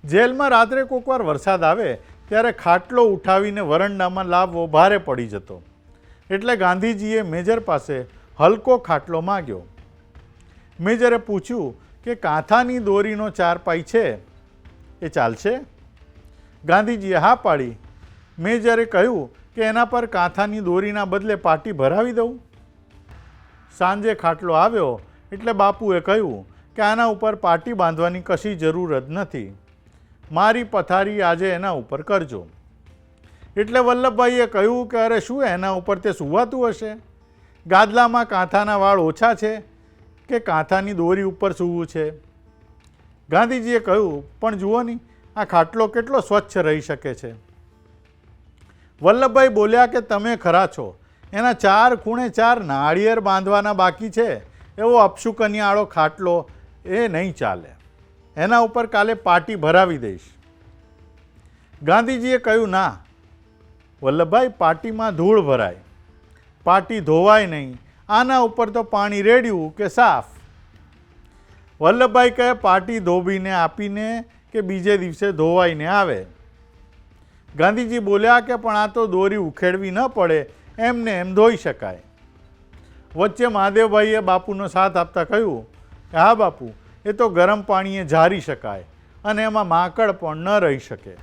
જેલમાં રાત્રે કોકવાર વરસાદ આવે ત્યારે ખાટલો ઉઠાવીને વરંડામાં લાવવો ભારે પડી જતો, એટલે ગાંધીજીએ મેજર પાસે હલકો ખાટલો માગ્યો. મેજરે પૂછ્યું કે કાંથાની દોરીનો 4 પાઈ છે, એ ચાલશે? ગાંધીજીએ હા પાડી. મેજરે કહ્યું કે એના પર કાંથાની દોરીના બદલે પાટી ભરાવી દઉં. સાંજે ખાટલો આવ્યો એટલે બાપુએ કહ્યું કે આના ઉપર પાટી બાંધવાની કશી જરૂર જ નથી, મારી પથારી આજે એના ઉપર કરજો. એટલે વલ્લભભાઈએ કહ્યું કે અરે શું એના ઉપર તે સૂવાતું હશે? ગાદલામાં કાંથાના વાળ ઓછા છે કે કાંથાની દોરી ઉપર સૂવું છે? ગાંધીજીએ કહ્યું પણ જુઓ ને, આ ખાટલો કેટલો સ્વચ્છ રહી શકે છે. વલ્લભભાઈ બોલ્યા કે તમે ખરા છો, એના 4 ખૂણે 4 નાળિયેર બાંધવાના બાકી છે, એવો અપશુકનિયાળો ખાટલો એ નહીં ચાલે, એના ઉપર કાલે પાટી ભરાવી દઈશ. ગાંધીજીએ કહ્યું ના વલ્લભભાઈ, પાટીમાં ધૂળ ભરાય, પાટી ધોવાય નહીં, આના ઉપર તો પાણી રેડ્યું કે સાફ. વલ્લભભાઈ કહે પાટી ધોબીને આપીને કે બીજે દિવસે ધોવાઈને આવે. ગાંધીજી બોલ્યા કે પણ આ તો દોરી ઉખેડવી ન પડે, એમને એમ ધોઈ શકાય. વચ્ચે મહાદેવભાઈએ બાપુનો સાથ આપતા કહ્યું કે હા બાપુ, એ તો ગરમ પાણીએ ઝારી શકાય અને એમાં માંકડ પણ ન રહી શકે.